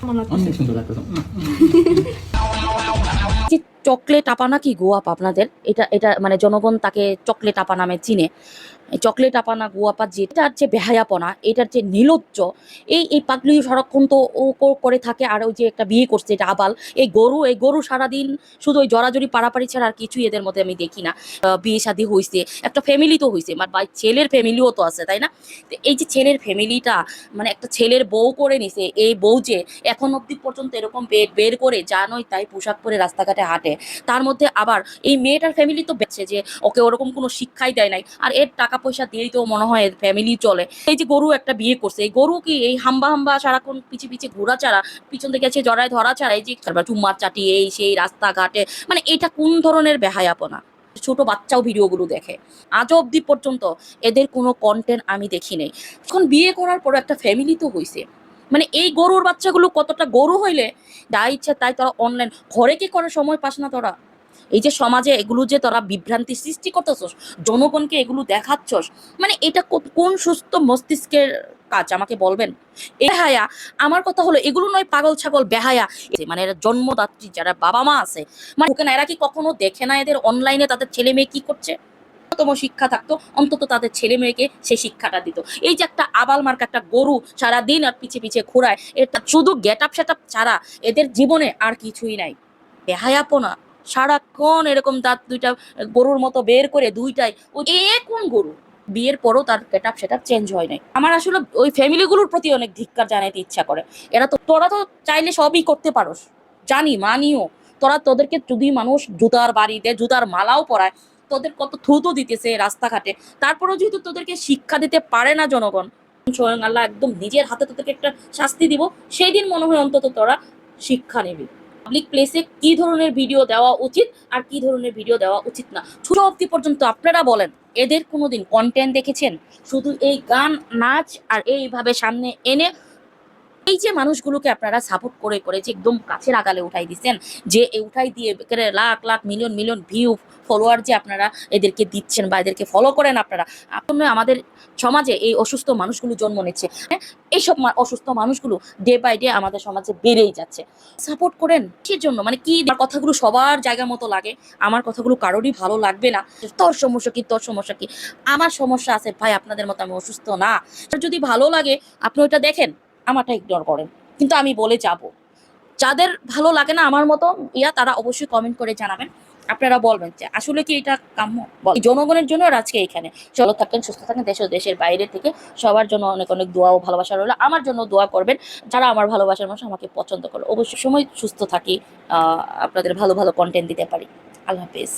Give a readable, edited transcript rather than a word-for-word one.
অনেক সুন্দর লাগতেছে। চকলেট আপা নাকি গোয়াপ আপনাদের এটা এটা মানে জনগণ তাকে চকলেট আপা নামে চিনে। চকলেট আপা না গোয়াপা, যেটার যে বেহায়াপনা, এটার যে নির্লজ্জ, এই পাগলি সারাক্ষণ তো করে থাকে। আর ওই যে একটা বিয়ে করছে এটা আবাল, এই গরু সারাদিন শুধু ওই জড়াজড়ি পাড়াপাড়ি ছাড়া আর কিছুই এদের মধ্যে আমি দেখি না। বিয়ে শাদী হয়েছে, একটা ফ্যামিলি তো হয়েছে, মানে ভাই ছেলের ফ্যামিলিও তো আছে, তাই না? তো এই যে ছেলের ফ্যামিলিটা, মানে একটা ছেলের বউ করে নিছে, এই বউ যে এখন অব্দি পর্যন্ত এরকম পেট বের করে যা নয় তাই পোশাক পরে রাস্তাঘাটে হাঁটে। তার মধ্যে আবার এই মেয়েটার ফ্যামিলি তো বেঁচে যে ওকে ওরকম কোনো শিক্ষাই দেয় নাই, আর এর টাকা পয়সা দিয়েই তো মনে হয় ফ্যামিলি চলে। এই যে গরু একটা বিয়ে করছে, এই গরু কি এই হাম্বা হাম্বা সারাক্ষণ পিছে পিছে ঘোরা ছাড়া, পিছন থেকে আছে জড়ায় ধরা ছাড়া, এই যে চুম্মার চাটি এই সেই রাস্তাঘাটে, মানে এটা কোন ধরনের বেহায়াপনা? ছোট বাচ্চাও ভিডিওগুলো দেখে। আজও অব্দি পর্যন্ত এদের কোনো কন্টেন্ট আমি দেখি নাই। এখন বিয়ে করার পর একটা ফ্যামিলি তো হয়েছে, মানে এই গরুর বাচ্চাগুলো কতটা গরু হইলে যা ইচ্ছা তাই তোরা অনলাইন ঘরে কি করে সময় পাস না তোরা? এই যে সমাজে এগুলো যে তোরা বিভ্রান্তি সৃষ্টি করতেছস, জনগণকে এগুলো দেখাচ্ছস, মানে এটা কোন সুস্থ মস্তিষ্কের কাজ আমাকে বলবেন? বেহায়া, আমার কথা হলো এগুলো নয় পাগল ছাগল বেহায়া। মানে এরা জন্মদাত্রী যারা বাবা মা আছে, মানে ওকে না, এরা কি কখনো দেখে না এদের অনলাইনে তাদের ছেলে মেয়ে কি করছে? তম শিক্ষা থাকতো, অন্তত তাদের ছেলে মেয়েকে সেই শিক্ষাটা দিত। এই যে একটা আবাল মার্কা একটা গরু সারাদিন আর পিছে পিছে ঘোরায়, এটা শুধু গেট আপ সেট আপ ছাড়া এদের জীবনে আর কিছুই নাই। বেহায়াপনা, সারাক্ষণ এরকম দাঁত দুইটা গরুর মতো বের করে দুইটাই, কোন গরু? বিয়ের পরও তার get up set up change হয় নাই। আমার আসলে ওই ফ্যামিলিগুলোর প্রতি অনেক ধিক্কার জানাইতে ইচ্ছা করে। তোরা তো চাইলে সবই করতে পারোস, জানি মানিও। তোদেরকে যদি মানুষ জুতার বাড়িতে জুতার মালাও পরায়, তোদের কত থুতু দিতেছে রাস্তাঘাটে, তারপরেও যেহেতু তোদেরকে শিক্ষা দিতে পারে না জনগণ, স্বয়ং আল্লাহ একদম নিজের হাতে তোদেরকে একটা শাস্তি দিব, সেই দিন মনে হয় অন্তত তোরা শিক্ষা নেবি। পাবলিক প্লেসে কি ধরনের ভিডিও দেওয়া উচিত আর কি ধরনের ভিডিও দেওয়া উচিত না, ছোট অবধি পর্যন্ত আপনারা বলেন। এদের কোনোদিন কন্টেন্ট দেখেছেন? শুধু এই গান নাচ আর এইভাবে সামনে এনে এই যে মানুষগুলোকে আপনারা সাপোর্ট করে করে যে একদম কাছের আগালে উঠাই দিচ্ছেন, যে উঠাই দিয়ে lakh lakh million million view follower যে আপনারা এদেরকে দিচ্ছেন বা এদেরকে ফলো করেন আপনারা, আপনার আমাদের সমাজে এই অসুস্থ মানুষগুলো জন্ম নিচ্ছে। এইসব অসুস্থ মানুষগুলো ডে বাই ডে আমাদের সমাজে বেড়েই যাচ্ছে। সাপোর্ট করেন কিসের জন্য? মানে কি কথাগুলো সবার জায়গা মতো লাগে, আমার কথাগুলো কারোরই ভালো লাগবে না। তোর সমস্যা কি, তোর সমস্যা কি? আমার সমস্যা আছে ভাই, আপনাদের মতো আমি অসুস্থ না। যদি ভালো লাগে আপনি ওইটা দেখেন, আমারটা ইগনোর করেন, কিন্তু আমি বলে যাব। যাদের ভালো লাগে না আমার মতো তারা অবশ্যই কমেন্ট করে জানাবেন। আপনারা বলবেন যে আসলে কি এটা কাম্য। জনগণের জন্য আর আজকে এখানে চলো, থাকেন সুস্থ থাকেন, দেশ ও দেশের বাইরে থেকে সবার জন্য অনেক অনেক দোয়া ও ভালোবাসা রইল। আমার জন্য দোয়া করবেন যারা আমার ভালোবাসার মানুষ, আমাকে পছন্দ করে। অবশ্যই সময় সুস্থ থাকি, আপনাদের ভালো ভালো কন্টেন্ট দিতে পারি। আল্লাহ হাফেজ।